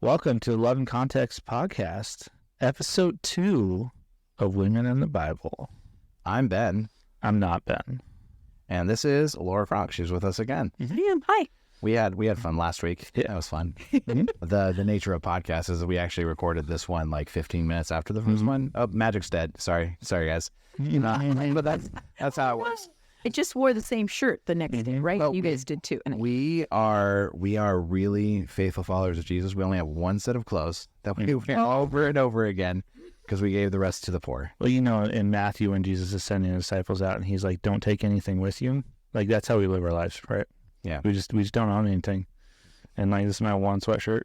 Welcome to Love and Context Podcast, Episode 2 of Women in the Bible. I'm Ben. I'm not Ben. And this is Laura Frank. She's with us again. Hi. We had fun last week. Yeah, it was fun. The nature of podcasts is that we actually recorded this one like 15 minutes after the first one. Oh, Magic's dead. Sorry, guys. But that's how it works. I just wore the same shirt the next day, right? Well, you guys did too. We are really faithful followers of Jesus. We only have one set of clothes that we wear over and over again because we gave the rest to the poor. Well, you know, in Matthew, when Jesus is sending the disciples out and he's like, don't take anything with you. Like, that's how we live our lives, right? Yeah. We just don't own anything. And like, this is my one sweatshirt,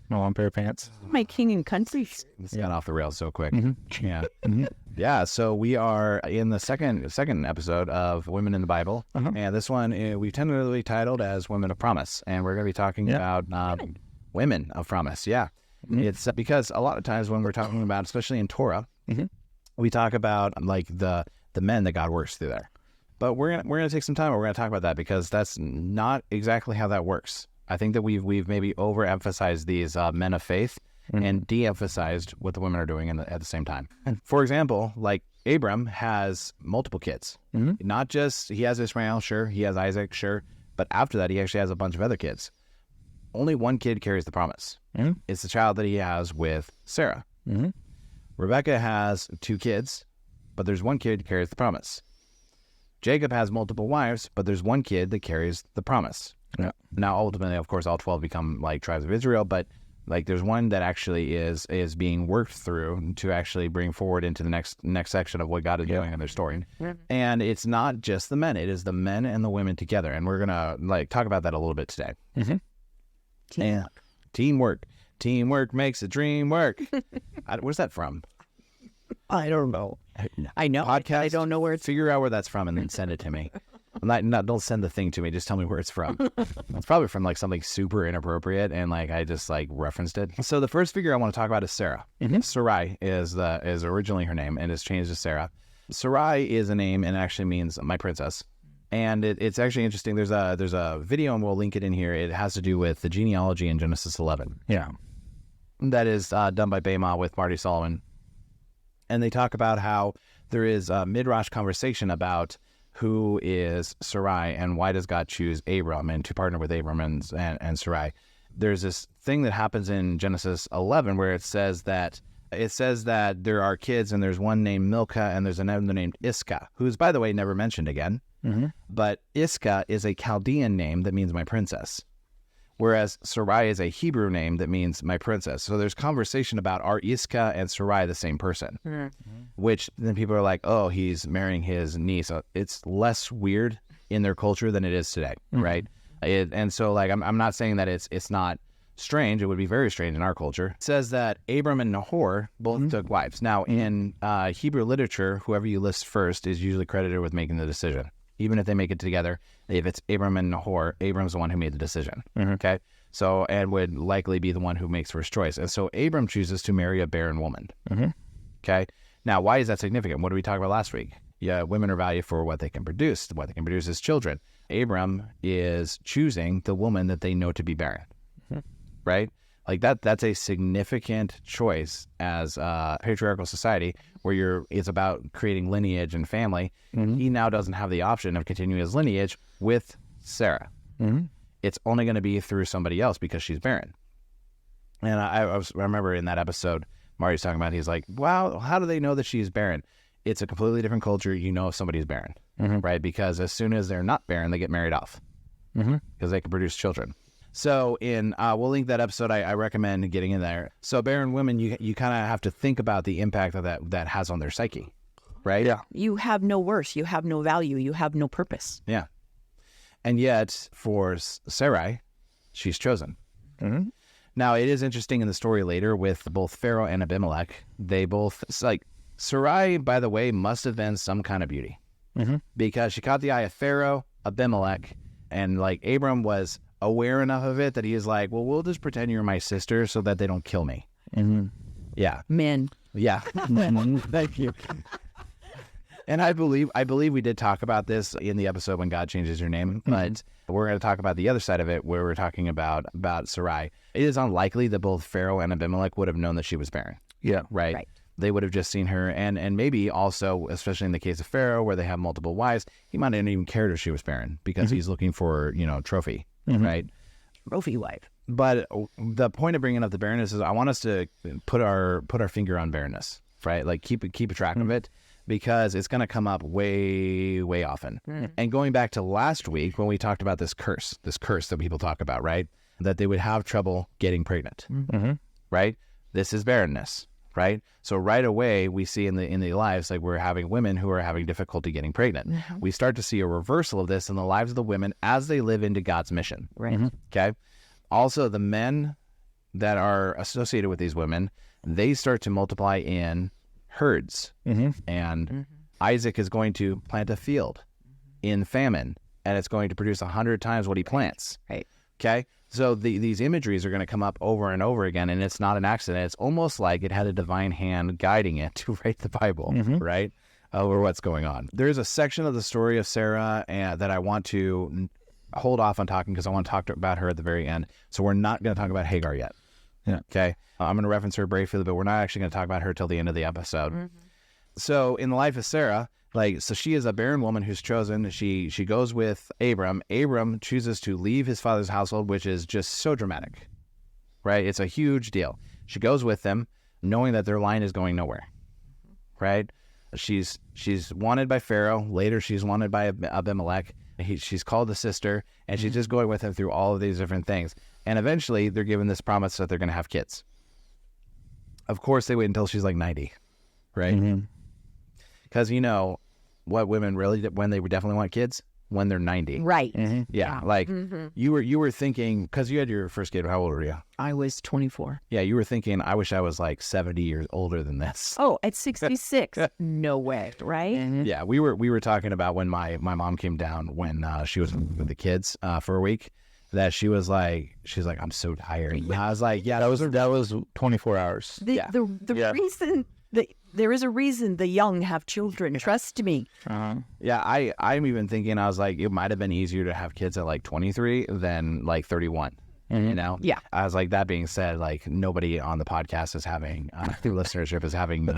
my one pair of pants. My king and country. This got off the rails so quick. Mm-hmm. Yeah. Mm-hmm. Yeah, so we are in the second episode of Women in the Bible, and this one we've tentatively titled as Women of Promise, and we're going to be talking about women of promise. Yeah, it's because a lot of times when we're talking about, especially in Torah, we talk about like the men that God works through there, but we're gonna take some time. We're going to talk about that because that's not exactly how that works. I think that we've maybe overemphasized these men of faith. And de-emphasized what the women are doing at the same time. For example, like Abram has multiple kids. Not just, he has Ishmael, sure. He has Isaac, sure. But after that, he actually has a bunch of other kids. Only one kid carries the promise. It's the child that he has with Sarah. Rebecca has 2 kids, but there's one kid that carries the promise. Jacob has multiple wives, but there's one kid that carries the promise. Yeah. Now, ultimately, of course, all 12 become like tribes of Israel, but like there's one that actually is being worked through to actually bring forward into the next section of what God is doing in their story. And it's not just the men, it is the men and the women together. And we're gonna like talk about that a little bit today. Teamwork. Teamwork makes the dream work. Where's that from? I don't know. I know. Podcast. I don't know where it's. Figure out where that's from and then send it to me. Not don't send the thing to me. Just tell me where it's from. It's probably from like something super inappropriate, and like I just like referenced it. So the first figure I want to talk about is Sarah. Sarai is originally her name, and it's changed to Sarah. Sarai is a name and actually means my princess. And it's actually interesting. There's a video, and we'll link it in here. It has to do with the genealogy in Genesis 11. Yeah, that is done by Bema with Marty Solomon, and they talk about how there is a midrash conversation about who is Sarai and why does God choose Abram and to partner with Abram and Sarai. There's this thing that happens in Genesis 11 where it says that there are kids and there's one named Milcah and there's another named Iscah, who's, by the way, never mentioned again. But Iscah is a Chaldean name that means my princess, whereas Sarai is a Hebrew name that means my princess. So there's conversation about are Iscah and Sarai the same person, which then people are like, oh, he's marrying his niece. So it's less weird in their culture than it is today, right? And so like I'm not saying that it's not strange. It would be very strange in our culture. It says that Abram and Nahor both took wives. Now in Hebrew literature, whoever you list first is usually credited with making the decision. Even if they make it together, if it's Abram and Nahor, Abram's the one who made the decision, okay? So, and would likely be the one who makes first choice. And so Abram chooses to marry a barren woman, okay? Now, why is that significant? What did we talk about last week? Yeah, women are valued for what they can produce. What they can produce is children. Abram is choosing the woman that they know to be barren, right? Like that's a significant choice as a patriarchal society where it's about creating lineage and family. He now doesn't have the option of continuing his lineage with Sarah. It's only going to be through somebody else because she's barren. And I remember in that episode, Marty's talking about, he's like, wow, how do they know that she's barren? It's a completely different culture. You know if somebody's barren, right? Because as soon as they're not barren, they get married off because they can produce children. So we'll link that episode. I recommend getting in there. So barren women, you kind of have to think about the impact that has on their psyche, right? Yeah. You have no worth. You have no value. You have no purpose. Yeah. And yet for Sarai, she's chosen. Now it is interesting in the story later with both Pharaoh and Abimelech. They both, like Sarai, by the way, must have been some kind of beauty because she caught the eye of Pharaoh, Abimelech, and like Abram was aware enough of it that he is like, well, we'll just pretend you're my sister so that they don't kill me. Yeah. Men. Yeah. Thank you. And I believe we did talk about this in the episode when God changes your name, but we're going to talk about the other side of it where we're talking about Sarai. It is unlikely that both Pharaoh and Abimelech would have known that she was barren. Yeah. Right. They would have just seen her, and maybe also, especially in the case of Pharaoh, where they have multiple wives, he might not even cared if she was barren because he's looking for, trophy, right? Trophy wife. But the point of bringing up the barrenness is I want us to put our finger on barrenness, right? Like keep a track of it because it's going to come up way, way often. And going back to last week when we talked about this curse that people talk about, right? That they would have trouble getting pregnant, right? This is barrenness. Right. So right away we see in the lives, like we're having women who are having difficulty getting pregnant. We start to see a reversal of this in the lives of the women as they live into God's mission. Right. Okay. Also, the men that are associated with these women, they start to multiply in herds. And Isaac is going to plant a field in famine, and it's going to produce 100 times what he plants. Right. Okay. So these imageries are going to come up over and over again, and it's not an accident. It's almost like it had a divine hand guiding it to write the Bible, right? Over what's going on. There's a section of the story of Sarah that I want to hold off on talking because I want to talk about her at the very end. So we're not going to talk about Hagar yet. Yeah. Okay. I'm going to reference her briefly, but we're not actually going to talk about her till the end of the episode. So in the life of Sarah, so she is a barren woman who's chosen. She goes with Abram. Abram chooses to leave his father's household, which is just so dramatic, right? It's a huge deal. She goes with them, knowing that their line is going nowhere, right? She's wanted by Pharaoh. Later, she's wanted by Abimelech. She's called a sister, and she's just going with him through all of these different things. And eventually, they're given this promise that they're going to have kids. Of course, they wait until she's like 90, right? Because what women really, when they definitely want kids, when they're 90. Right. Yeah. Like you were thinking, because you had your first kid, how old were you? I was 24. Yeah. You were thinking, I wish I was like 70 years older than this. Oh, at 66. No way. Right. Yeah. We were talking about when my mom came down when she was with the kids for a week. That she's like, I'm so tired. And I was like, yeah, That was 24 hours. The reason there is a reason the young have children. Trust me. Yeah, I'm even thinking, I was like, it might have been easier to have kids at like 23 than like 31. Yeah. I was like, that being said, like nobody on the podcast is having through listenership is having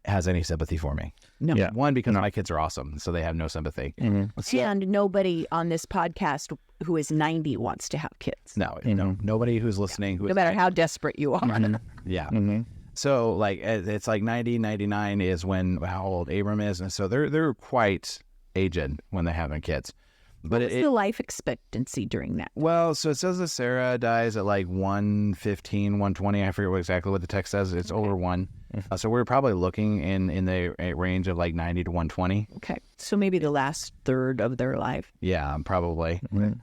has any sympathy for me. No. Yeah. One, because my kids are awesome, so they have no sympathy. And nobody on this podcast who is 90 wants to have kids. No, nobody who's listening who No matter how desperate you are. Yeah. So like it's like 90, 99 is how old Abram is, and so they're quite aged when they're having kids. But What's the life expectancy during that? Well, so it says that Sarah dies at like 115, 120. I forget exactly what the text says. It's over 1. So we're probably looking in the range of like 90 to 120. Okay. So maybe the last third of their life. Yeah, probably.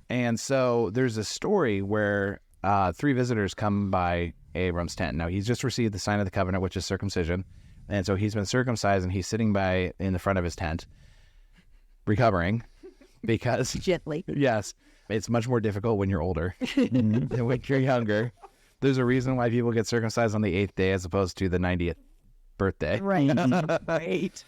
And so there's a story where 3 visitors come by Abram's tent. Now, he's just received the sign of the covenant, which is circumcision. And so he's been circumcised, and he's sitting in the front of his tent, recovering. Because Gently. Yes, it's much more difficult when you're older than when you're younger. There's a reason why people get circumcised on the 8th day as opposed to the 90th birthday. Right. Right.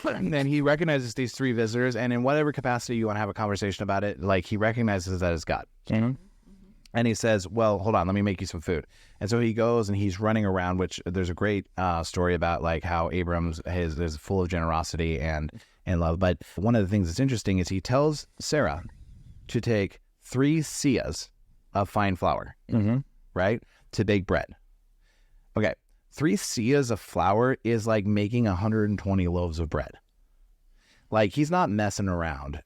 And then he recognizes these 3 visitors, and in whatever capacity you want to have a conversation about it, like he recognizes that as God. And he says, well, hold on, let me make you some food. And so he goes and he's running around, which there's a great story about like how Abram's is full of generosity and love. But one of the things that's interesting is he tells Sarah to take 3 seahs of fine flour, right, to bake bread. Okay, 3 seahs of flour is like making 120 loaves of bread. Like he's not messing around,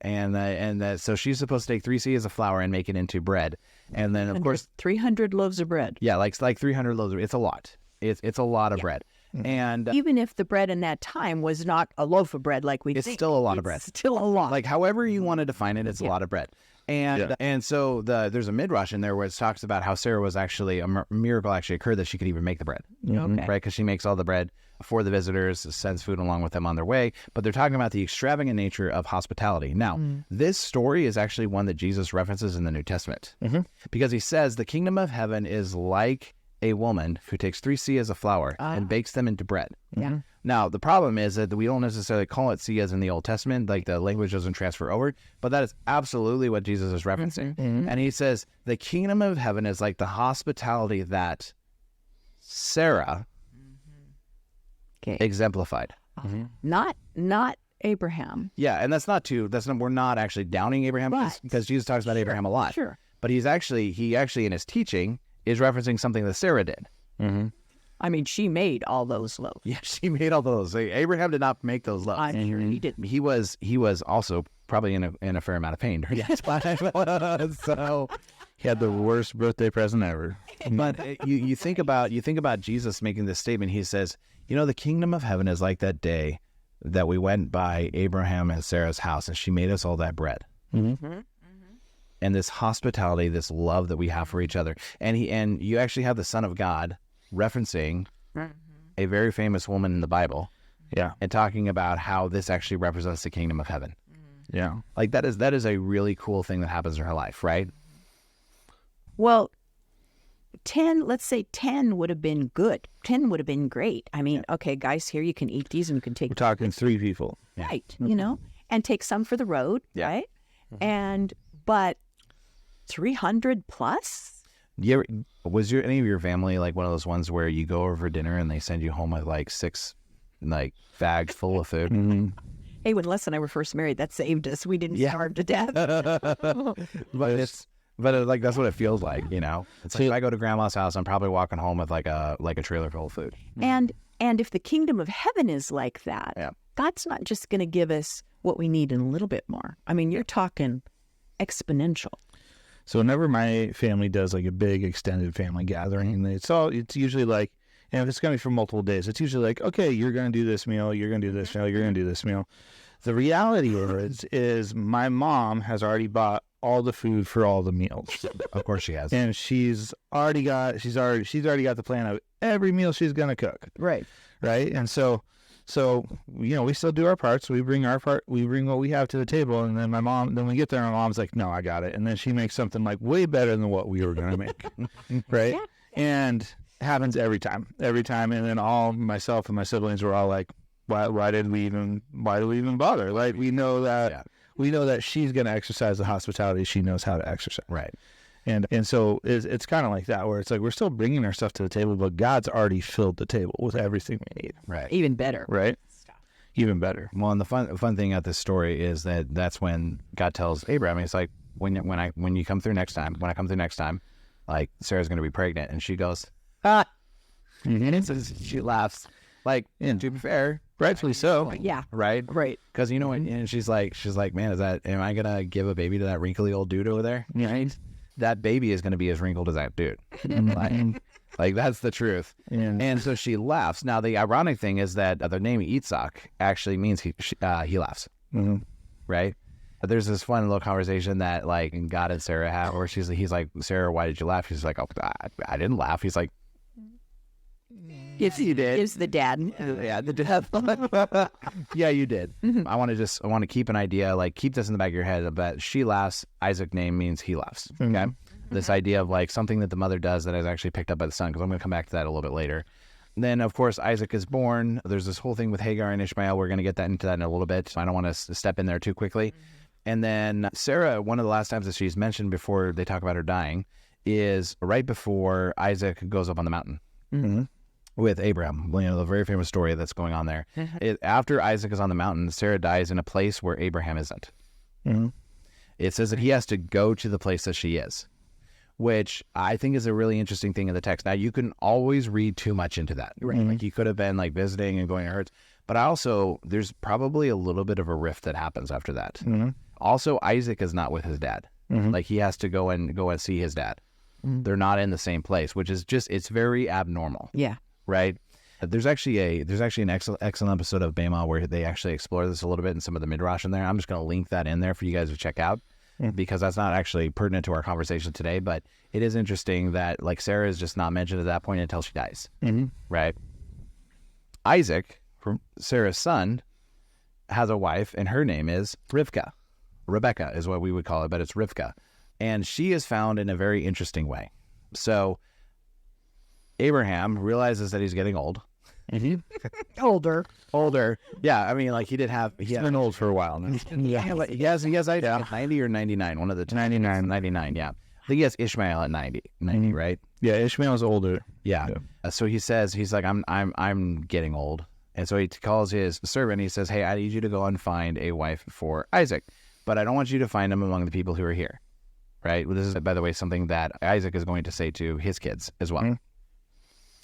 so she's supposed to take 3 seahs of flour and make it into bread, and then of course 300 loaves of bread. Yeah, like 300 loaves. It's a lot. It's a lot of bread. And even if the bread in that time was not a loaf of bread like we think, still a lot of bread. Still a lot. Like however you want to define it, it's a lot of bread. And so there's a midrash in there where it talks about how Sarah was actually a miracle actually occurred that she could even make the bread, right? Because she makes all the bread for the visitors, sends food along with them on their way. But they're talking about the extravagant nature of hospitality. Now, this story is actually one that Jesus references in the New Testament because he says the kingdom of heaven is like a woman who takes 3 seahs of flour and bakes them into bread. Now, the problem is that we don't necessarily call it see as in the Old Testament, like the language doesn't transfer over, but that is absolutely what Jesus is referencing. And he says, the kingdom of heaven is like the hospitality that Sarah exemplified. Not Abraham. Yeah, and we're not actually downing Abraham because Jesus talks about Abraham a lot. Sure. But he actually in his teaching is referencing something that Sarah did. I mean, she made all those loaves. Yeah, she made all those. Abraham did not make those loaves. I'm sure he didn't. He was also probably in a fair amount of pain during that time. So He had the worst birthday present ever. but you think about Jesus making this statement. He says, the kingdom of heaven is like that day that we went by Abraham and Sarah's house, and she made us all that bread. And this hospitality, this love that we have for each other, and you actually have the Son of God referencing a very famous woman in the Bible, and talking about how this actually represents the kingdom of heaven. Yeah, Like that is a really cool thing that happens in her life, right? Well, 10, let's say 10 would have been good. 10 would have been great. I mean, okay, guys, here you can eat these and you can take we're talking 3 people. right, and take some for the road, right? But 300 plus? Was any of your family like one of those ones where you go over for dinner and they send you home with like 6 bags full of food? Hey, when Les and I were first married, that saved us. We didn't starve to death. But that's what it feels like, It's like if I go to grandma's house, I'm probably walking home with like a trailer full of food. And if the kingdom of heaven is like that, God's not just going to give us what we need and a little bit more. I mean, you're talking exponential. So whenever my family does like a big extended family gathering, it's usually like, and if it's going to be for multiple days, it's usually like, okay, you're going to do this meal, you're going to do this meal, you're going to do this meal. The reality is my mom has already bought all the food for all the meals. Of course she has. And she's already got the plan of every meal she's going to cook. Right. Right. And so, we still do our parts. We bring what we have to the table. And then then we get there, my mom's like, no, I got it. And then she makes something like way better than what we were going to make. Right. Yeah. And it happens every time. And then myself and my siblings were all like, why do we even bother? Like, we know that she's going to exercise the hospitality she knows how to exercise. Right. And so it's kind of like that, where it's like we're still bringing our stuff to the table, but God's already filled the table with everything we need. Right. Even better. Right. Even better. Well, and the fun thing at this story is that's when God tells Abraham, he's like, when you come through next time, like Sarah's going to be pregnant, and she goes, and she laughs. Like, to be fair, Rightfully so. Yeah. right? Right. Because and she's like, man, am I gonna give a baby to that wrinkly old dude over there? Right. That baby is gonna be as wrinkled as that dude. like that's the truth. And so she laughs. Now the ironic thing is that the name Yitzhak actually means he laughs. Right. But there's this fun little conversation that like God and Sarah have, where he's like, Sarah, why did you laugh? She's like, oh, I didn't laugh. He's like, Yes, you did. Gives the dad. Yeah, the dad. Yeah, you did. I want to keep an idea, like keep this in the back of your head, that she laughs, Isaac name means he laughs. Okay. This idea of like something that the mother does that is actually picked up by the son, because I'm going to come back to that a little bit later. And then, of course, Isaac is born. There's this whole thing with Hagar and Ishmael. We're going to get into that in a little bit. So I don't want to step in there too quickly. And then Sarah, one of the last times that she's mentioned before they talk about her dying, is right before Isaac goes up on the mountain. With Abraham, the very famous story that's going on there. After Isaac is on the mountain, Sarah dies in a place where Abraham isn't. It says that he has to go to the place that she is, which I think is a really interesting thing in the text. Now, you can always read too much into that. Right? Like he could have been like visiting and going to hers, but there's probably a little bit of a rift that happens after that. Also, Isaac is not with his dad. Like he has to go and see his dad. They're not in the same place, which is it's very abnormal. Yeah. Right. There's actually an excellent episode of Bema where they actually explore this a little bit in some of the midrash in there. I'm just going to link that in there for you guys to check out, because that's not actually pertinent to our conversation today. But it is interesting that like Sarah is just not mentioned at that point until she dies. Right. Isaac, Sarah's son, has a wife, and her name is Rivka. Rebecca is what we would call it, but it's Rivka, and she is found in a very interesting way. So Abraham realizes that he's getting old, Older. Yeah, I mean, like he did have. He's been old for a while now. Yeah, he has. I think 90 or 99. One of the two. 99. Yeah, I think he has Ishmael at 90, right? Yeah, Ishmael's older. Yeah. So he says he's like I'm getting old, and so he calls his servant. He says, "Hey, I need you to go and find a wife for Isaac, but I don't want you to find him among the people who are here." Right. Well, this is, by the way, something that Isaac is going to say to his kids as well.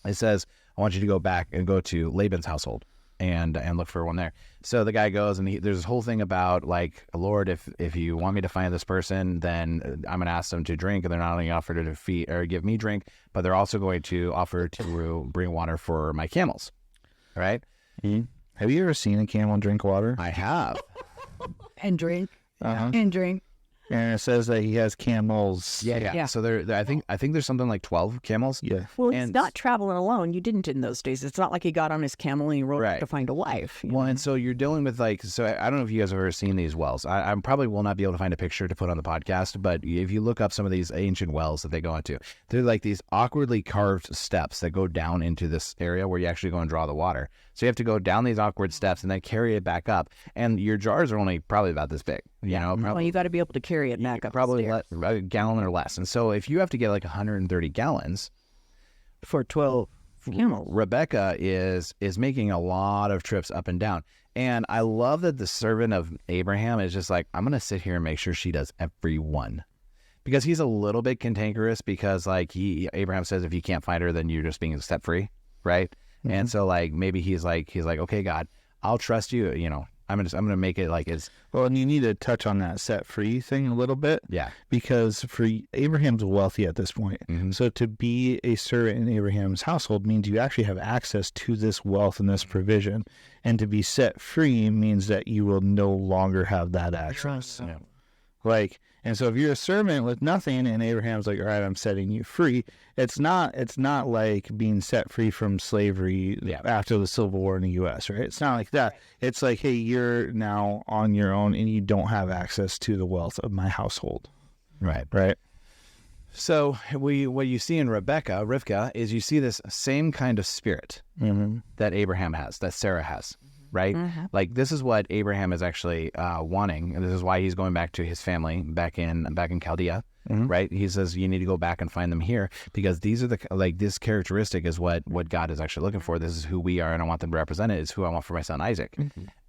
It says, "I want you to go back and go to Laban's household and look for one there." So the guy goes, and there's this whole thing about like, "Lord, if you want me to find this person, then I'm going to ask them to drink, and they're not only offer to feed or give me drink, but they're also going to offer to bring water for my camels." Right? Have you ever seen a camel drink water? I have. And drink. Uh-huh. And drink. And it says that he has camels. Yeah. So there, I think there's something like 12 camels. Yeah. Well, he's not traveling alone. You didn't in those days. It's not like he got on his camel and he rode Right. to find a wife. Well, and so you're dealing with like, so I don't know if you guys have ever seen these wells. I probably will not be able to find a picture to put on the podcast, but if you look up some of these ancient wells that they go into, they're like these awkwardly carved steps that go down into this area where you actually go and draw the water. So you have to go down these awkward steps and then carry it back up. And your jars are only probably about this big, you know? Well, you got to be able to carry it back up. Probably a gallon or less. And so if you have to get like 130 gallons for 12 camels. Rebecca is making a lot of trips up and down. And I love that the servant of Abraham is just like, I'm going to sit here and make sure she does every one. Because he's a little bit cantankerous because like Abraham says, if you can't find her, then you're just being set free, right? And so like maybe he's like, okay, God, I'll trust you. You know, I'm gonna make it like it's. Well, and you need to touch on that set free thing a little bit. Yeah. Because for Abraham's wealthy at this point. So to be a servant in Abraham's household means you actually have access to this wealth and this provision. And to be set free means that you will no longer have that access. Yeah. Like, and so if you're a servant with nothing and Abraham's like, all right, I'm setting you free. It's not like being set free from slavery after the Civil War in the U.S., right? It's not like that. It's like, hey, you're now on your own and you don't have access to the wealth of my household. Right. Right. So what you see in Rivka, is you see this same kind of spirit that Abraham has, that Sarah has. Right? Like this is what Abraham is actually wanting. And this is why he's going back to his family back in Chaldea, right? He says, you need to go back and find them here because these are this characteristic is what God is actually looking for. This is who we are and I want them to represent it. It's who I want for my son Isaac.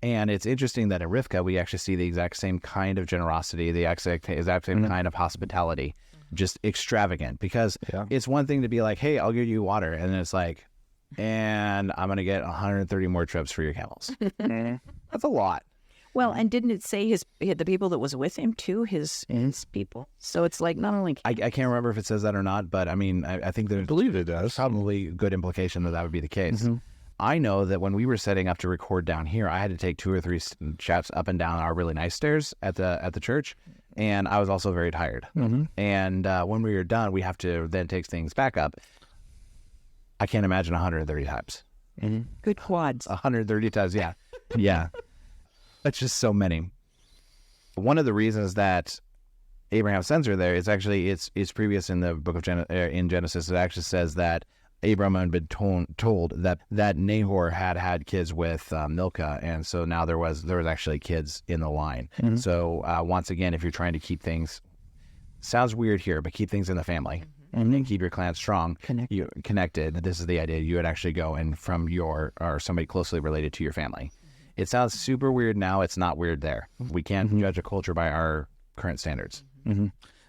And it's interesting that in Rivka, we actually see the exact same kind of generosity, the exact same kind of hospitality, just extravagant because it's one thing to be like, hey, I'll give you water. And then it's like, and I'm going to get 130 more trips for your camels. That's a lot. Well, and didn't it say the people that was with him too, his people? So it's like not only... I can't remember if it says that or not, but I mean, I think there's... I believe it does. Probably a good implication that would be the case. I know that when we were setting up to record down here, I had to take 2 or 3 chats up and down our really nice stairs at the church. And I was also very tired. And when we were done, we have to then take things back up. I can't imagine 130 times. Good quads. 130 times, yeah. Yeah. That's just so many. One of the reasons that Abraham sends her there is actually, it's previous in the book of Genesis. It actually says that Abraham had been told that Nahor had kids with Milcah, and so now there was actually kids in the line. So once again, if you're trying to keep things, sounds weird here, but keep things in the family. And keep your clan strong, connected. This is the idea. You would actually go and from or somebody closely related to your family. It sounds super weird now. It's not weird there. We can't judge a culture by our current standards.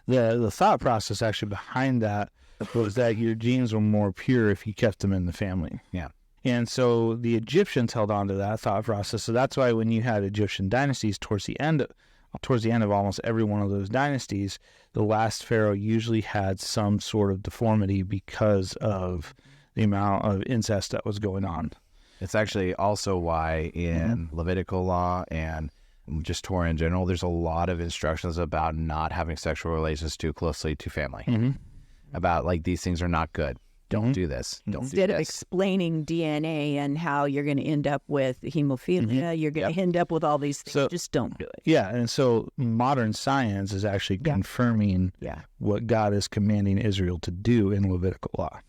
The thought process actually behind that was that your genes were more pure if you kept them in the family. Yeah. And so the Egyptians held on to that thought process. So that's why when you had Egyptian dynasties towards the end of almost every one of those dynasties, the last pharaoh usually had some sort of deformity because of the amount of incest that was going on. It's actually also why in Levitical law and just Torah in general, there's a lot of instructions about not having sexual relations too closely to family. About like these things are not good. Don't do this. Don't Instead do of this. explaining DNA and how you're going to end up with hemophilia, you're going to end up with all these things. So, just don't do it. Yeah, and so modern science is actually confirming what God is commanding Israel to do in Levitical law.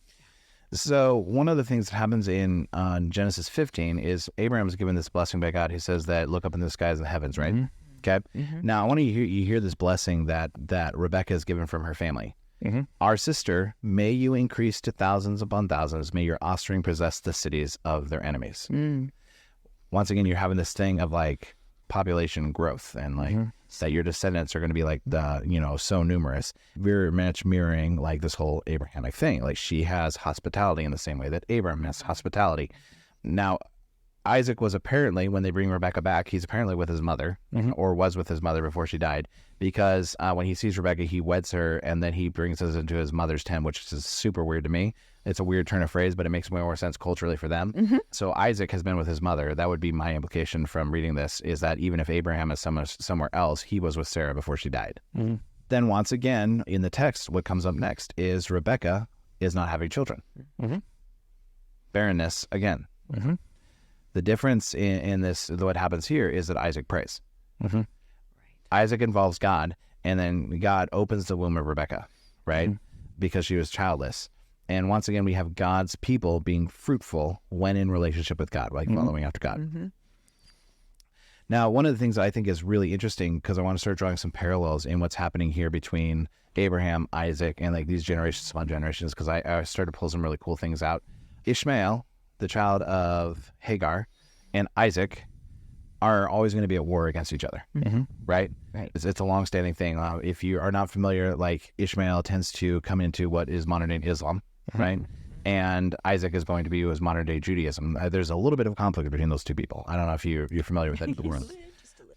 So one of the things that happens in Genesis 15 is Abraham is given this blessing by God. He says that look up in the skies and the heavens, right? Okay. Now I want you hear this blessing that Rebecca is given from her family. Our sister, may you increase to thousands upon thousands. May your offspring possess the cities of their enemies. Once again, you're having this thing of like population growth and like that your descendants are going to be like so numerous. Very much mirroring like this whole Abrahamic thing. Like she has hospitality in the same way that Abraham has hospitality. Now, Isaac was apparently, when they bring Rebecca back, he's apparently with his mother or was with his mother before she died, because when he sees Rebecca, he weds her and then he brings us into his mother's tent, which is super weird to me. It's a weird turn of phrase, but it makes more sense culturally for them. So Isaac has been with his mother. That would be my implication from reading this, is that even if Abraham is somewhere else, he was with Sarah before she died. Then once again, in the text, what comes up next is Rebecca is not having children. Barrenness again. The difference in this, what happens here, is that Isaac prays. Isaac involves God, and then God opens the womb of Rebecca, right? Because she was childless. And once again, we have God's people being fruitful when in relationship with God, like following after God. Now, one of the things I think is really interesting, because I want to start drawing some parallels in what's happening here between Abraham, Isaac, and like these generations upon generations, because I started to pull some really cool things out. Ishmael, the child of Hagar, and Isaac are always going to be at war against each other, right? It's a long-standing thing. If you are not familiar, like Ishmael tends to come into what is modern-day Islam, right? And Isaac is going to be was modern-day Judaism. There's a little bit of conflict between those two people. I don't know if you're familiar with that.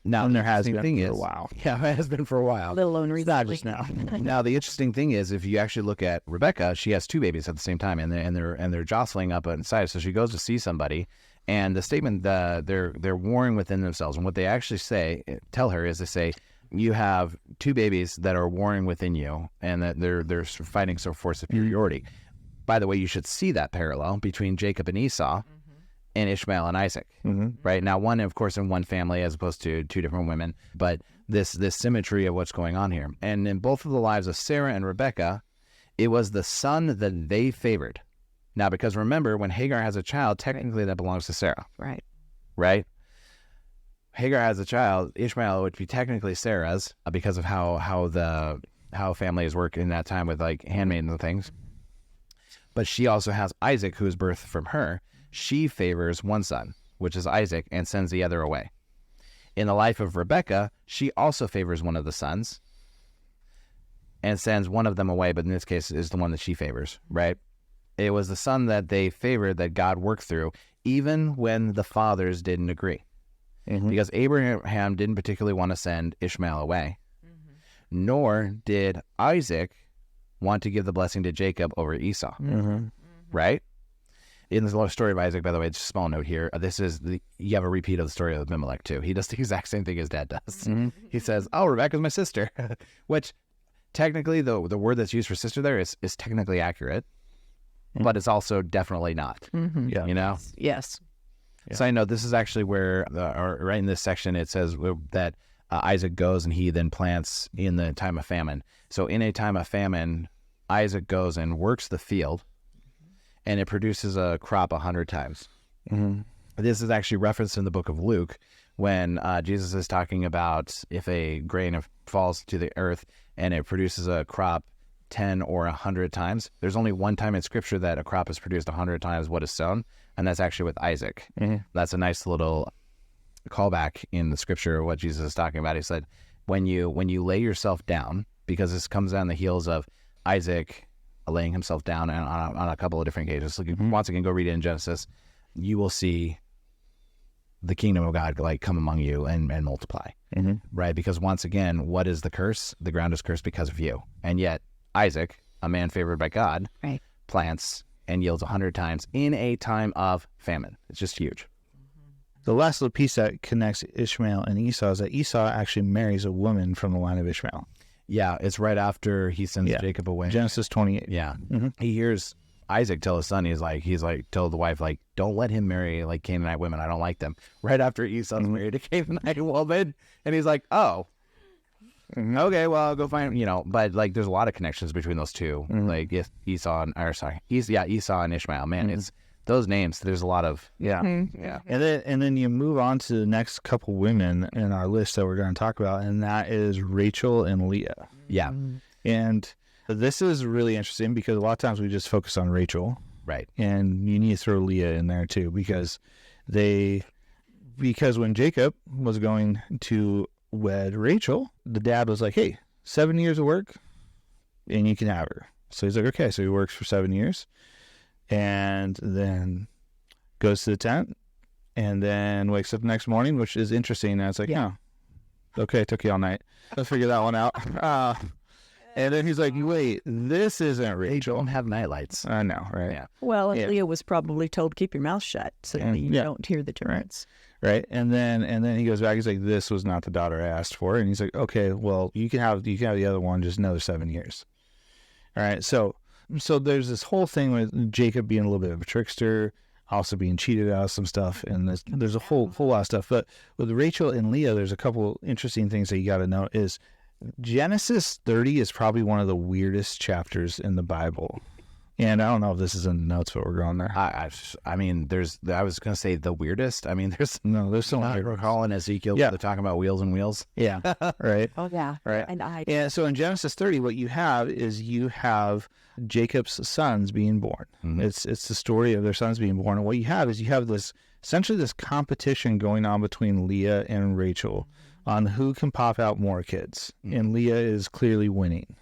Now, there has been for a while. Yeah, it has been for a while. A little lonely. Not just now. Now, the interesting thing is, if you actually look at Rebecca, she has two babies at the same time, and they're jostling up inside. So she goes to see somebody, and the statement they're warring within themselves, and what they actually tell her is they say, you have two babies that are warring within you, and that they're fighting for superiority. By the way, you should see that parallel between Jacob and Esau and Ishmael and Isaac, right? Now, one, of course, in one family as opposed to two different women, but this symmetry of what's going on here. And in both of the lives of Sarah and Rebecca, it was the son that they favored. Now, because remember, when Hagar has a child, technically that belongs to Sarah. Right? Hagar has a child, Ishmael would be technically Sarah's because of how families work in that time with like handmaidens and things. But she also has Isaac, who is birthed from her. She favors one son, which is Isaac, and sends the other away. In the life of Rebecca, she also favors one of the sons and sends one of them away, but in this case is the one that she favors, right? It was the son that they favored that God worked through, even when the fathers didn't agree. Because Abraham didn't particularly want to send Ishmael away, nor did Isaac want to give the blessing to Jacob over Esau, right? In the story of Isaac, by the way, just a small note here. You have a repeat of the story of Abimelech too. He does the exact same thing his dad does. He says, "Oh, Rebecca's my sister," which technically the word that's used for sister there is technically accurate, but it's also definitely not. Yeah. You know? Yes. Yeah. So I know this is actually where, right in this section, it says that Isaac goes and he then plants in the time of famine. So in a time of famine, Isaac goes and works the field, and it produces a crop 100 times. This is actually referenced in the book of Luke when Jesus is talking about if a grain falls to the earth and it produces a crop 10 or 100 times. There's only one time in Scripture that a crop is produced 100 times what is sown, and that's actually with Isaac. That's a nice little callback in the Scripture of what Jesus is talking about. He said, when you lay yourself down, because this comes on the heels of Isaac laying himself down on a couple of different occasions. So once again, go read it in Genesis. You will see the kingdom of God like come among you and multiply, right? Because once again, what is the curse? The ground is cursed because of you. And yet Isaac, a man favored by God, plants and yields 100 times in a time of famine. It's just huge. The last little piece that connects Ishmael and Esau is that Esau actually marries a woman from the line of Ishmael. Yeah, it's right after he sends Jacob away. Genesis 28. Yeah. He hears Isaac tell his son, he's like, told the wife, like, don't let him marry like Canaanite women. I don't like them. Right after Esau's married a Canaanite woman. And he's like, oh, Okay, well, I'll go find, but like there's a lot of connections between those two. Like Esau and Ishmael. Man, it's those names. There's a lot of And then you move on to the next couple women in our list that we're going to talk about, and that is Rachel and Leah. Yeah. And this is really interesting because a lot of times we just focus on Rachel. Right. And you need to throw Leah in there too because when Jacob was going to wed Rachel, the dad was like, hey, 7 years of work and you can have her. So he's like, okay. So he works for 7 years and then goes to the tent and then wakes up the next morning, which is interesting. And it's like, okay, it took you all night. Let's figure that one out. And then he's like, wait, this isn't Rachel. They don't have nightlights. I know, right? Yeah. Well, Leah was probably told, keep your mouth shut so that you don't hear the difference. Right. And then he goes back. He's like, this was not the daughter I asked for. And he's like, okay, well, you can have the other one, just another 7 years. All right. So there's this whole thing with Jacob being a little bit of a trickster, also being cheated out of some stuff. And there's a whole lot of stuff. But with Rachel and Leah, there's a couple interesting things that you got to know is Genesis 30 is probably one of the weirdest chapters in the Bible. And I don't know if this is in the notes, but we're going there. I mean, I was going to say the weirdest. I mean, there's so much. Recall in Ezekiel, they're talking about wheels and wheels. Yeah. Right. Oh, yeah. Right. And so in Genesis 30, what you have is Jacob's sons being born. Mm-hmm. It's the story of their sons being born. And what you have is essentially this competition going on between Leah and Rachel on who can pop out more kids. Mm-hmm. And Leah is clearly winning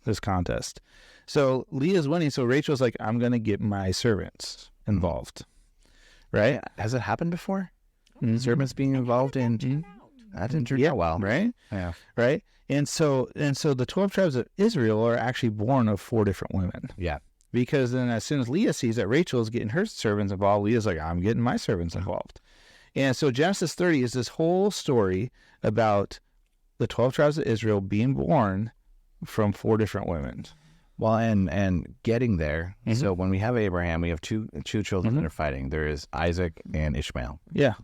this contest. So Leah's winning. So Rachel's like, I'm going to get my servants involved. Right? Yeah. Has it happened before? Mm-hmm. Servants being involved in... That didn't turn out well. Right? Yeah. Right? And so the 12 tribes of Israel are actually born of 4 different women. Yeah. Because then as soon as Leah sees that Rachel is getting her servants involved, Leah's like, I'm getting my servants involved. And so Genesis 30 is this whole story about the 12 tribes of Israel being born from 4 different women. Well, and getting there. Mm-hmm. So when we have Abraham, we have two children that are fighting. There is Isaac and Ishmael. Yeah.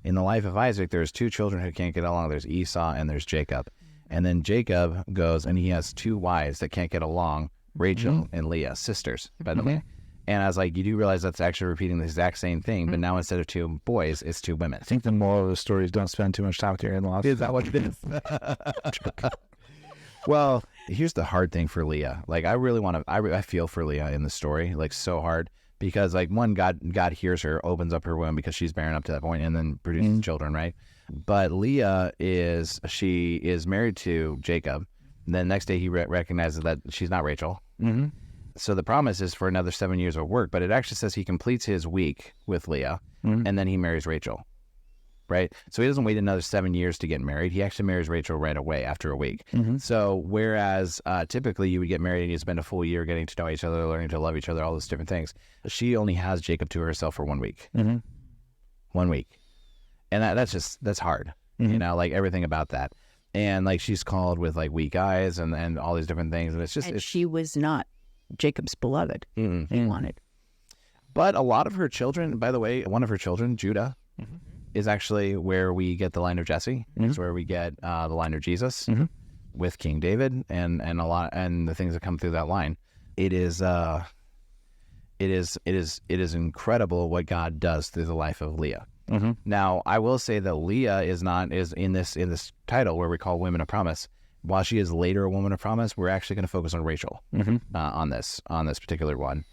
In the life of Isaac, there's 2 children who can't get along. There's Esau and there's Jacob. And then Jacob goes and he has 2 wives that can't get along, Rachel and Leah, sisters, by the way. And I was like, you do realize that's actually repeating the exact same thing, but now instead of 2 boys, it's 2 women. I think the moral of the story is don't spend too much time with your in-laws. Is that what it is? Well, here's the hard thing for Leah. Like, I really want to, I feel for Leah in the story, like so hard, because like one, God hears her, opens up her womb because she's barren up to that point and then produces children, right? But Leah she is married to Jacob. And then the next day he recognizes that she's not Rachel. Mm-hmm. So the promise is for another 7 years of work, but it actually says he completes his week with Leah and then he marries Rachel. Right? So he doesn't wait another 7 years to get married. He actually marries Rachel right away after a week. Mm-hmm. So whereas typically you would get married and you spend a full year getting to know each other, learning to love each other, all those different things. She only has Jacob to herself for 1 week. Mm-hmm. 1 week. And that's hard. Mm-hmm. You know, like everything about that. And like she's called with like weak eyes and all these different things. And she was not Jacob's beloved. Mm-hmm. He wanted. But a lot of her children, by the way, one of her children, Judah, is actually where we get the line of Jesse. It's where we get the line of Jesus with King David and a lot and the things that come through that line. It is incredible what God does through the life of Leah. Mm-hmm. Now, I will say that Leah is in this title where we call women of promise. While she is later a woman of promise, we're actually going to focus on Rachel on this particular one.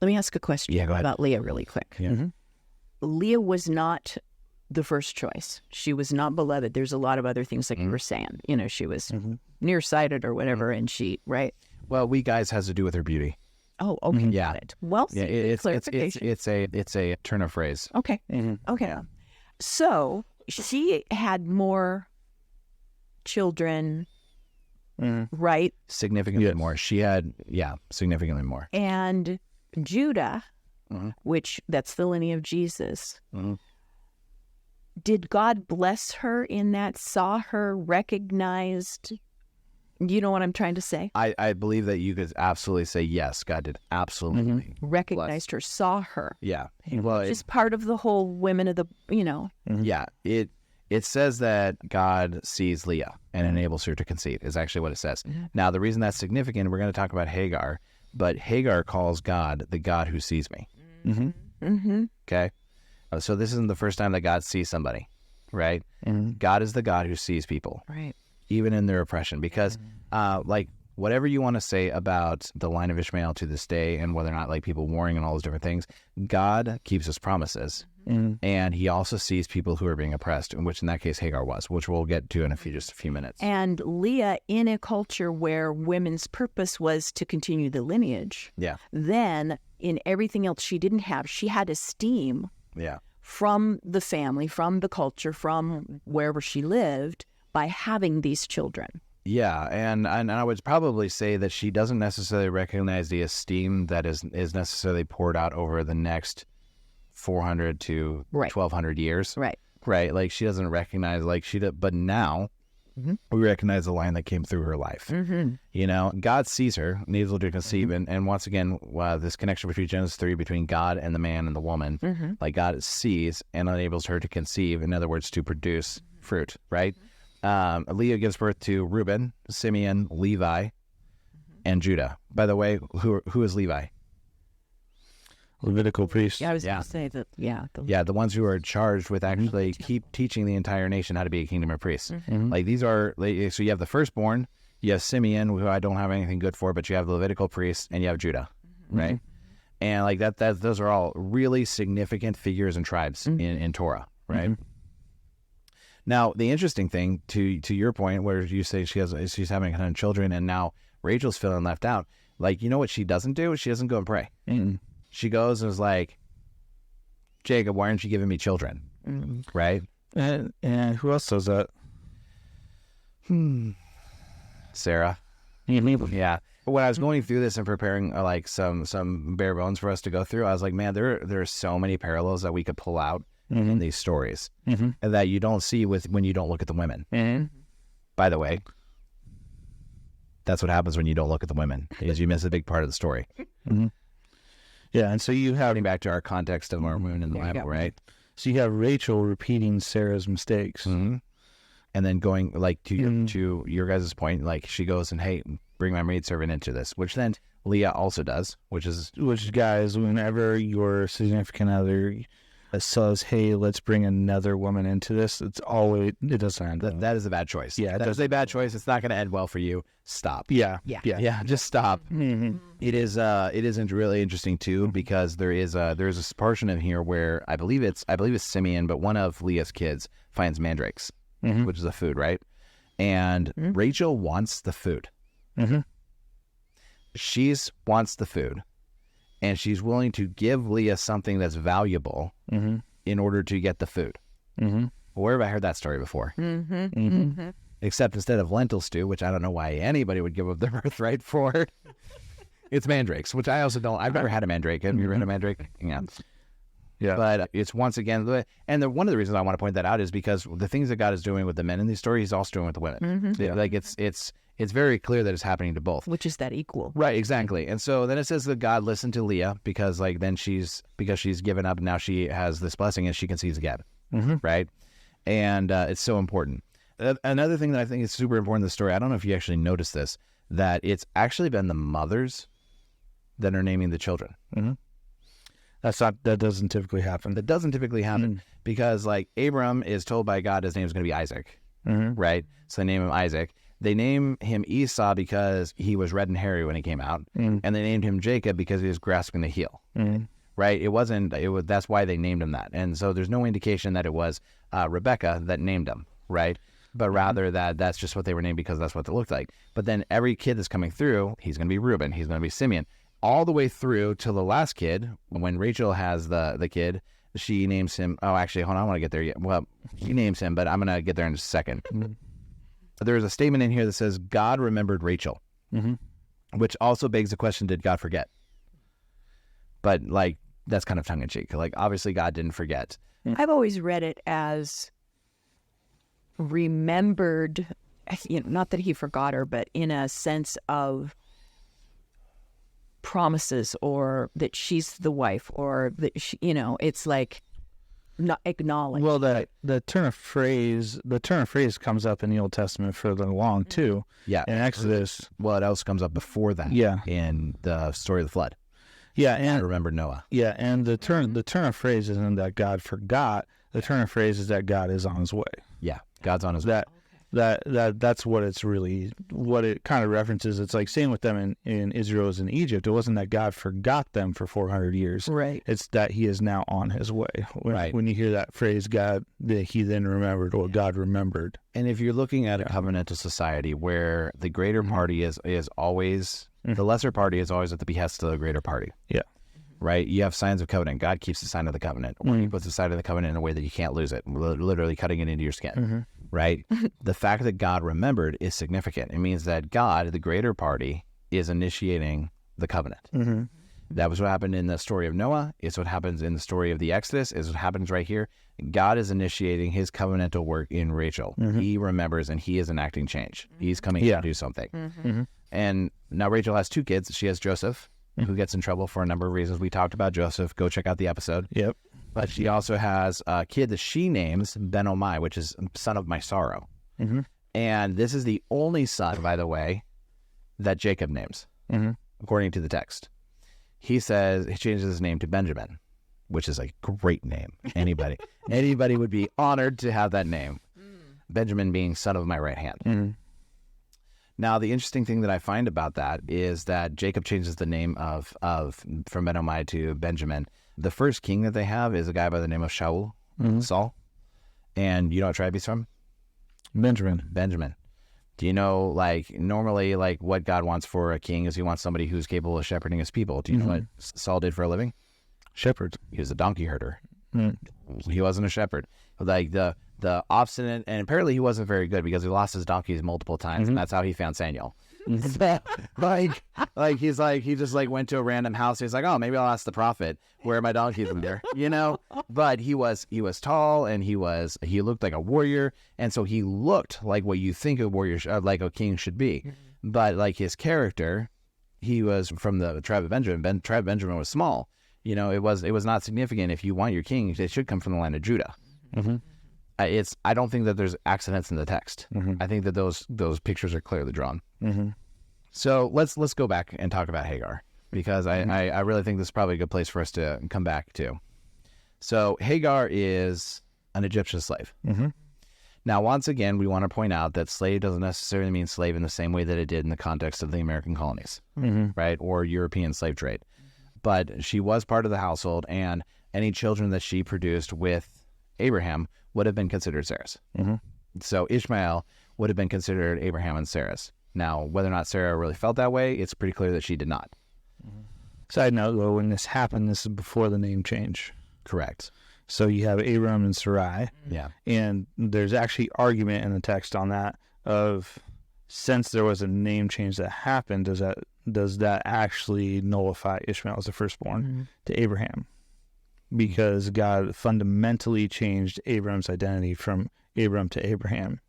Let me ask a question about Leah really quick. Yeah. Mm-hmm. Leah was not the first choice. She was not beloved. There's a lot of other things like you were saying. You know, she was nearsighted or whatever, and she, right? Well, we guys has to do with her beauty. Oh, okay. Yeah. Got it. Well, clarification. It's a turn of phrase. Okay. Mm-hmm. Okay. Yeah. So she had more children, right? Significantly more. She had, significantly more. And Judah, which that's the lineage of Jesus. Did God bless her in that? Saw her, recognized? You know what I'm trying to say? I believe that you could absolutely say yes. God did absolutely recognized her, saw her. Yeah. Well, it's part of the whole women of the, you know. Yeah. It says that God sees Leah and enables her to conceive, is actually what it says. Now, the reason that's significant, we're going to talk about Hagar, but Hagar calls God the God who sees me. Okay? So this isn't the first time that God sees somebody, right? God is the God who sees people, Right. even in their oppression. Because, like, whatever you want to say about the line of Ishmael to this day and whether or not, like, people warring and all those different things, God keeps his promises. And he also sees people who are being oppressed, which in that case Hagar was, which we'll get to in just a few minutes. And Leah, in a culture where women's purpose was to continue the lineage, Yeah. then in everything else she didn't have, she had esteem Yeah. from the family, from the culture, from wherever she lived by having these children. Yeah, and I would probably say that she doesn't necessarily recognize the esteem that is necessarily poured out over the next 400 to 1,200 years. Right. Right. Like, she doesn't recognize, like, but now we recognize the line that came through her life. You know, God sees her, able to conceive. And once again, this connection between Genesis 3, between God and the man and the woman, like, God sees and enables her to conceive, in other words, to produce fruit, right? Leah gives birth to Reuben, Simeon, Levi, and Judah. By the way, who is Levi? Levitical priest. Yeah, I was going to say that, Yeah, the ones who are charged with actually keep teaching the entire nation how to be a kingdom of priests. Like, these are, like, so you have the firstborn, you have Simeon, who I don't have anything good for, but you have the Levitical priests, and you have Judah, right? And like that those are all really significant figures and tribes in Torah, right? Now, the interesting thing, to your point, where you say she's having a ton of children, and now Rachel's feeling left out. Like, you know what she doesn't do? She doesn't go and pray. She goes and is like, Jacob, why aren't you giving me children? Right? And who else does that? Sarah. Yeah. When I was going through this and preparing like some bare bones for us to go through, I was like, man, there are so many parallels that we could pull out in these stories that you don't see when you don't look at the women. By the way, that's what happens when you don't look at the women, is you miss a big part of the story. Yeah, and so you have, Getting back to our context of our moon in the Bible, right? so you have Rachel repeating Sarah's mistakes. And then going, like, to your guys' point, like, she goes and, hey, bring my maidservant into this, which then Leah also does, which Guys, whenever your significant other says, hey, let's bring another woman into this, it doesn't end well. that is a bad choice. Yeah, that is a bad choice. It's not going to end well for you. Stop. Yeah, Just stop. It isn't really interesting too, because there's a portion in here where I believe it's Simeon, but one of Leah's kids finds mandrakes, which is a food, right? And Rachel wants the food. She wants the food, and she's willing to give Leah something that's valuable in order to get the food. Where have I heard that story before? Except instead of lentil stew, which I don't know why anybody would give up their birthright for, it's mandrakes, which I also don't. I've never had a mandrake. Have you ever had a mandrake? Yeah. But it's, once again, and one of the reasons I want to point that out is because the things that God is doing with the men in these stories, he's also doing with the women. Like, it's very clear that it's happening to both. which is that equal. Right, exactly. And so then it says that God listened to Leah because she's given up, and now she has this blessing and she conceives again. Right? And it's so important. Another thing that I think is super important in the story, I don't know if you actually noticed this, that it's actually been the mothers that are naming the children. That doesn't typically happen. That doesn't typically happen because, like, Abram is told by God his name is going to be Isaac, right? So they name him Isaac. They name him Esau because he was red and hairy when he came out, and they named him Jacob because he was grasping the heel. Right? That's why they named him that. And so there's no indication that it was Rebecca that named him, right? But rather that's just what they were named because that's what they looked like. But then every kid that's coming through, he's going to be Reuben, he's going to be Simeon, all the way through to the last kid. When Rachel has the kid, she names him. Oh, actually, hold on, I want to get there yet. Well, she names him, but I'm going to get there in just a second. There's a statement in here that says God remembered Rachel, which also begs the question: did God forget? But, like, that's kind of tongue in cheek. Like, obviously, God didn't forget. I've always read it as remembered, not that he forgot her, but in a sense of promises, or that she's the wife, or that she, it's like not acknowledged. Well, the turn of phrase comes up in the Old Testament further along too. Yeah. In Exodus. What else comes up before that? Yeah. In the story of the flood. Yeah, I and remember Noah. yeah, and the turn of phrase isn't that God forgot. The turn of phrase is that God is on his way. Yeah. God's on his way. That's what it's really, what it kind of references. It's like same with them in Israel's in Egypt. It wasn't that God forgot them for 400 years. Right. It's that he is now on his way. When you hear that phrase, he then remembered, or God remembered. And if you're looking at a covenantal society where the greater party is always, the lesser party is always at the behest of the greater party. Yeah. Right? You have signs of covenant. God keeps the sign of the covenant. Or he puts the sign of the covenant in a way that you can't lose it, literally cutting it into your skin. Right? The fact that God remembered is significant. It means that God, the greater party, is initiating the covenant. That was what happened in the story of Noah. It's what happens in the story of the Exodus. It's what happens right here. God is initiating his covenantal work in Rachel. He remembers and he is enacting change. He's coming to do something. And now Rachel has 2 kids. She has Joseph, who gets in trouble for a number of reasons. We talked about Joseph. Go check out the episode. Yep. But she also has a kid that she names Ben-Omai, which is son of my sorrow. And this is the only son, by the way, that Jacob names, according to the text. He changes his name to Benjamin, which is a great name. Anybody would be honored to have that name. Benjamin being son of my right hand. Now, the interesting thing that I find about that is that Jacob changes the name from Ben-Omai to Benjamin. The first king that they have is a guy by the name of Saul. And you know what tribe he's from? Benjamin. Do you know, normally, what God wants for a king is he wants somebody who's capable of shepherding his people. Do you know what Saul did for a living? Shepherd. He was a donkey herder. He wasn't a shepherd. The obstinate, and apparently he wasn't very good because he lost his donkeys multiple times, and that's how he found Samuel. He just went to a random house. He's like, oh, maybe I'll ask the prophet where my donkeys are there, But he was tall and he looked like a warrior, and so he looked like what you think a warrior, like a king should be. But like his character, he was from the tribe of Benjamin. Tribe of Benjamin was small. It was not significant. If you want your king, it should come from the land of Judah. I don't think that there's accidents in the text. I think that those pictures are clearly drawn. So let's go back and talk about Hagar, because I really think this is probably a good place for us to come back to. So Hagar is an Egyptian slave. Now, once again, we want to point out that slave doesn't necessarily mean slave in the same way that it did in the context of the American colonies, right, or European slave trade. But she was part of the household, and any children that she produced with Abraham would have been considered Sarah's. So Ishmael would have been considered Abraham and Sarah's. Now, whether or not Sarah really felt that way, it's pretty clear that she did not. Side note, though, when this happened, this is before the name change. Correct. So you have Abram and Sarai. Yeah. And there's actually argument in the text on that of, since there was a name change that happened, does that actually nullify Ishmael as the firstborn to Abraham? Because God fundamentally changed Abram's identity from Abram to Abraham.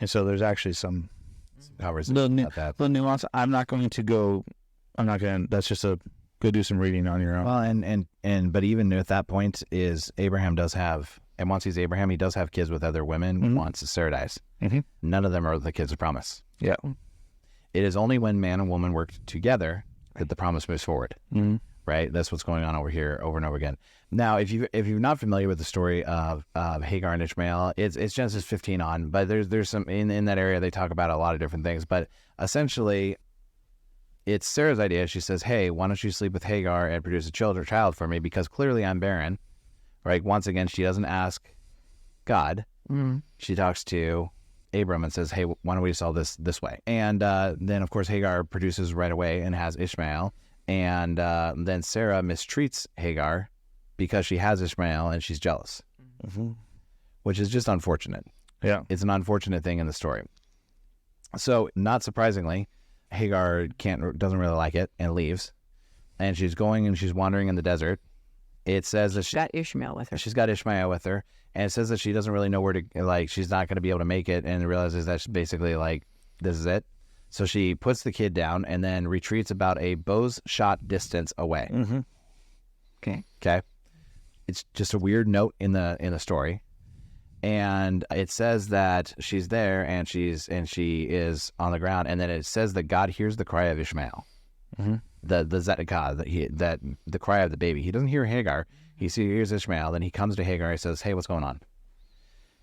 And so there's actually some conversation about that. Little nuance. That's just go do some reading on your own. Well, but even at that point is Abraham does have, and once he's Abraham, he does have kids with other women once Sarah dies. None of them are the kids of promise. Yeah. It is only when man and woman work together that the promise moves forward. Right? That's what's going on over here over and over again. Now, if you're not familiar with the story of Hagar and Ishmael, it's Genesis 15 on, but there's some in that area they talk about a lot of different things. But essentially, it's Sarah's idea. She says, "Hey, why don't you sleep with Hagar and produce a child for me? Because clearly I'm barren." Right? Once again, she doesn't ask God. She talks to Abram and says, "Hey, why don't we solve this way?" And then, of course, Hagar produces right away and has Ishmael. And then Sarah mistreats Hagar because she has Ishmael and she's jealous, which is just unfortunate. Yeah. It's an unfortunate thing in the story. So, not surprisingly, Hagar doesn't really like it and leaves. And she's going and she's wandering in the desert. It says that she's got Ishmael with her. She's got Ishmael with her. And it says that she doesn't really know where to, she's not going to be able to make it, and realizes that she's basically this is it. So she puts the kid down and then retreats about a bow's shot distance away. Okay. it's just a weird note in the story. And it says that she's there and she is on the ground, and then it says that God hears the cry of Ishmael, the Zedekiah, that the cry of the baby. He doesn't hear Hagar. He hears Ishmael. Then he comes to Hagar. He says, "Hey, what's going on?"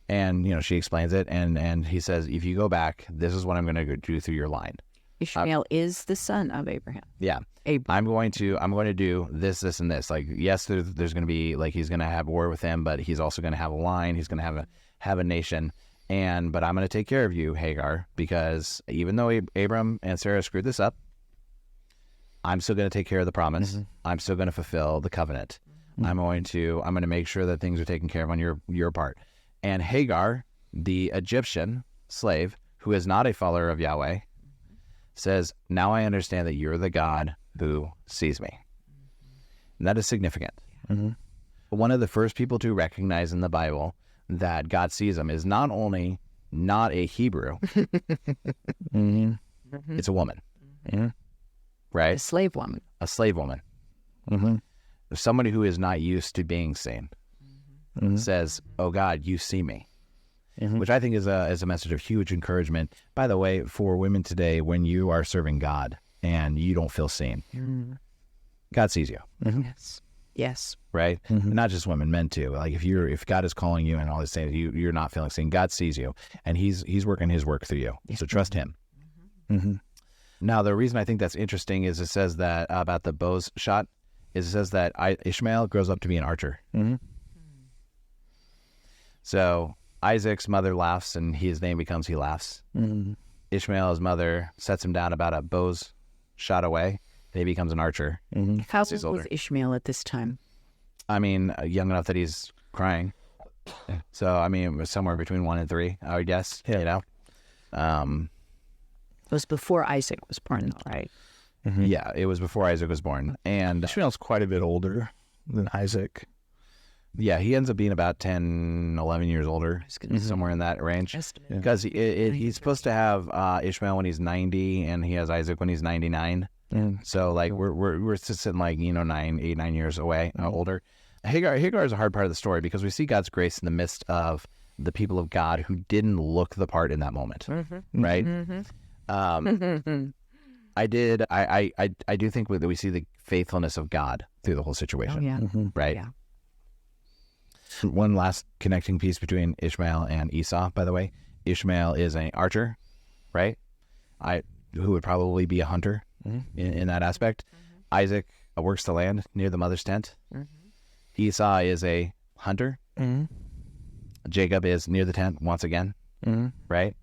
And she explains it, and he says, "If you go back, this is what I'm going to do through your line." Ishmael is the son of Abraham. Yeah. I'm going to do this, and this. Like, yes, there's going to be, like, he's going to have war with him, but he's also going to have a line. He's going to have a nation. But I'm going to take care of you, Hagar, because even though Abram and Sarah screwed this up, I'm still going to take care of the promise. I'm still going to fulfill the covenant. I'm going to make sure that things are taken care of on your part. And Hagar, the Egyptian slave, who is not a follower of Yahweh, says, "Now I understand that you're the God who sees me." And that is significant. One of the first people to recognize in the Bible that God sees them is not only not a Hebrew, it's a woman, right? A slave woman. A slave woman. Somebody who is not used to being seen says, "Oh God, you see me." Which I think is a message of huge encouragement. By the way, for women today, when you are serving God and you don't feel seen, God sees you. Yes. Right? Not just women, men too. Like if God is calling you and all these things, you're not feeling seen, God sees you, and He's working His work through you. So trust Him. Now, the reason I think that's interesting is it says that about the bow's shot is it says that Ishmael grows up to be an archer. So Isaac's mother laughs, and his name becomes He Laughs. Ishmael's mother sets him down about a bow's shot away, and he becomes an archer. How old was Ishmael at this time? I mean, young enough that he's crying. So, I mean, it was somewhere between 1 and 3, I would guess. It was before Isaac was born, though, right? Yeah, it was before Isaac was born. And Ishmael's quite a bit older than Isaac. Yeah, he ends up being about 10, 11 years older, somewhere in that range. Because he's supposed to have Ishmael when he's 90, and he has Isaac when he's 99. So, like, we're just sitting, like, 9 years away, older. Hagar is a hard part of the story because we see God's grace in the midst of the people of God who didn't look the part in that moment, right? I do think that we see the faithfulness of God through the whole situation, right? Yeah. One last connecting piece between Ishmael and Esau, by the way. Ishmael is an archer, right? Who would probably be a hunter in that aspect. Isaac works the land near the mother's tent. Esau is a hunter. Jacob is near the tent once again, right?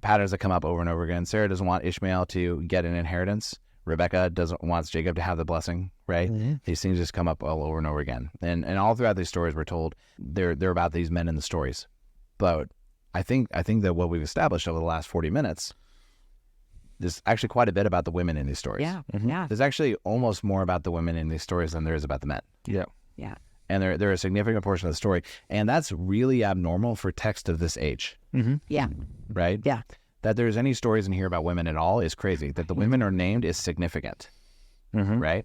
Patterns that come up over and over again. Sarah doesn't want Ishmael to get an inheritance. Rebecca wants Jacob to have the blessing, right? These things just come up all over and over again. And all throughout these stories, we're told they're about these men in the stories. But I think that what we've established over the last 40 minutes, there's actually quite a bit about the women in these stories. Yeah. There's actually almost more about the women in these stories than there is about the men. Yeah. And they're a significant portion of the story. And that's really abnormal for text of this age. Yeah. Right? Yeah. That there's any stories in here about women at all is crazy. That the women are named is significant, right?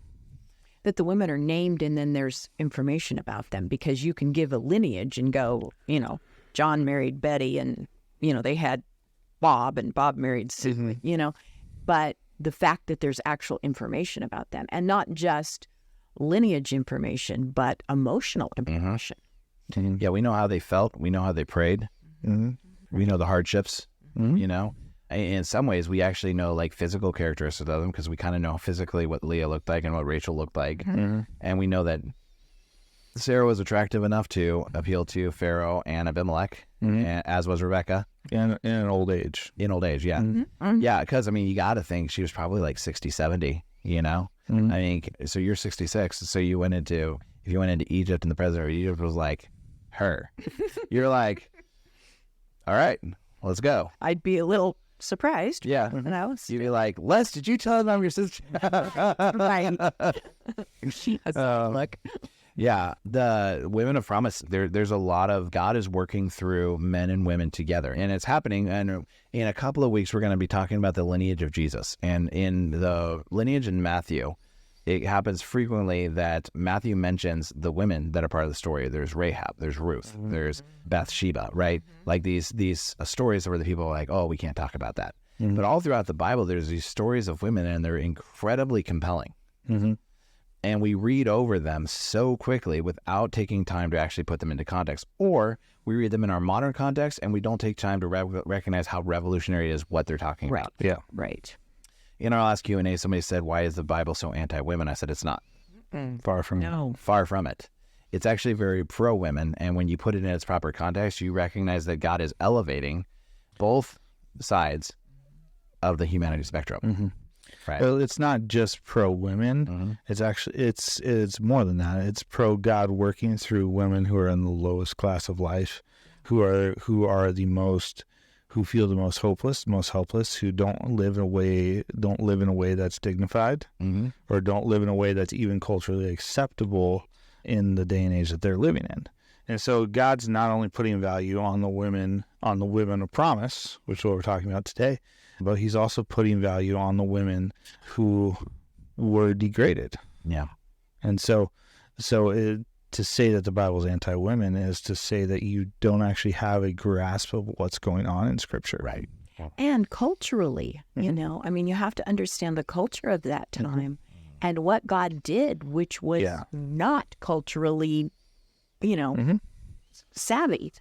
That the women are named and then there's information about them, because you can give a lineage and go, John married Betty and, they had Bob and Bob married Sue, but the fact that there's actual information about them, and not just lineage information, but emotional information. Yeah, we know how they felt. We know how they prayed. We know the hardships. In some ways we actually know, like, physical characteristics of them, because we kind of know physically what Leah looked like and what Rachel looked like. And we know that Sarah was attractive enough to appeal to Pharaoh and Abimelech, as was Rebecca. In old age. Yeah. Yeah, because, you got to think she was probably like 60, 70, I mean, so you're 66, so if you went into Egypt and the president of Egypt was like her, you're like, all right, let's go. I'd be a little surprised. Yeah. You'd be like, Les, did you tell him I'm your sister? Look. Yeah. The women of promise, there's a lot of, God is working through men and women together, and it's happening. And in a couple of weeks, we're going to be talking about the lineage of Jesus. And in the lineage in Matthew, it happens frequently that Matthew mentions the women that are part of the story. There's Rahab, there's Ruth, there's Bathsheba, right? Like these stories where the people are like, oh, we can't talk about that. But all throughout the Bible, there's these stories of women, and they're incredibly compelling. And we read over them so quickly without taking time to actually put them into context. Or we read them in our modern context, and we don't take time to recognize how revolutionary it is what they're talking about. Yeah. Right. In our last Q&A, somebody said, why is the Bible so anti-women? I said, it's not. Far from it. No. Far from it. It's actually very pro-women, and when you put it in its proper context, you recognize that God is elevating both sides of the humanity spectrum. Right. Well, it's not just pro women. It's actually it's more than that. It's pro God working through women who are in the lowest class of life, who are the most, who feel the most hopeless, most helpless, who don't live in a way that's dignified, or don't live in a way that's even culturally acceptable in the day and age that they're living in. And so God's not only putting value on the women of promise, which is what we're talking about today, but he's also putting value on the women who were degraded. Yeah. And to say that the Bible's anti-women is to say that you don't actually have a grasp of what's going on in Scripture. Right. And culturally, you know, I mean, you have to understand the culture of that time and what God did, which was not culturally, you know, savvy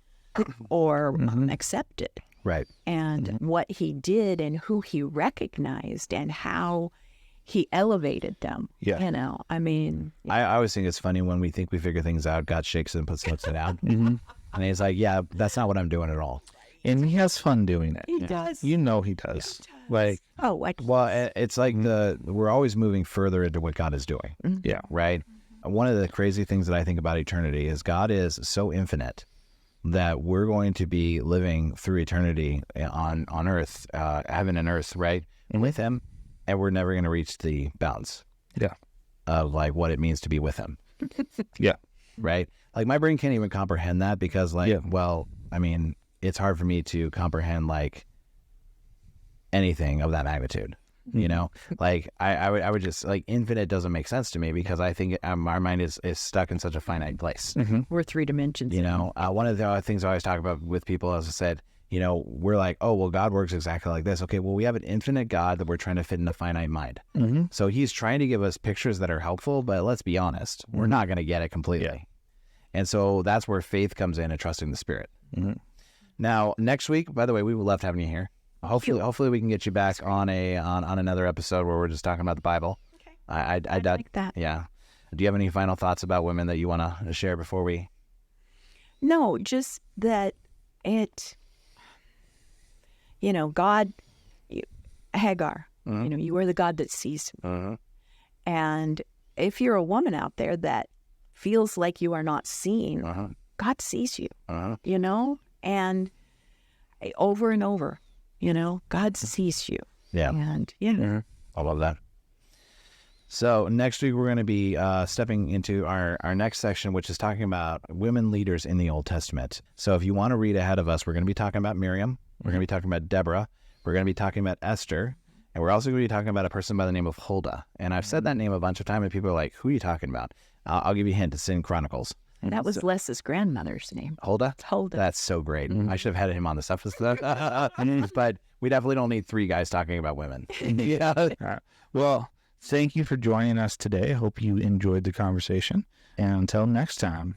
or accepted. Right. And what he did and who he recognized and how he elevated them. Yeah. You know, I mean. I always think it's funny when we think we figure things out, God shakes it and puts it down. And he's like, yeah, that's not what I'm doing at all. And he has fun doing it. He does. You know he does. Like, Well, it's like we're always moving further into what God is doing. yeah. Right. One of the crazy things that I think about eternity is God is so infinite that we're going to be living through eternity on earth, heaven and earth, right? With him, and we're never going to reach the bounds of like what it means to be with him. Right? Like my brain can't even comprehend that because well, I mean, it's hard for me to comprehend like anything of that magnitude. You know, like I would just like infinite doesn't make sense to me because I think our mind is stuck in such a finite place. We're 3 dimensions. You know, one of the other things I always talk about with people, as I said, you know, we're like, oh, well, God works exactly like this. Okay, well, we have an infinite God that we're trying to fit in a finite mind. So he's trying to give us pictures that are helpful, but let's be honest, we're not going to get it completely. And so that's where faith comes in and trusting the Spirit. Now, next week, by the way, we would love having you here. Hopefully we can get you back on another episode where we're just talking about the Bible. Okay. I like that. Yeah. Do you have any final thoughts about women that you want to share before we? No, just that it, you know, God, Hagar, you know, you are the God that sees. And if you're a woman out there that feels like you are not seen, God sees you, you know, and over and over. You know, God sees you. Yeah. And, I love that. So next week, we're going to be stepping into our next section, which is talking about women leaders in the Old Testament. So if you want to read ahead of us, we're going to be talking about Miriam. We're going to be talking about Deborah. We're going to be talking about Esther. And we're also going to be talking about a person by the name of Huldah. And I've said that name a bunch of times, and people are like, who are you talking about? I'll give you a hint. It's in Chronicles. that was Les's grandmother's name. Huldah? Huldah. That's so great. I should have had him on the stuff. But we definitely don't need 3 guys talking about women. Well, thank you for joining us today. I hope you enjoyed the conversation. And until next time.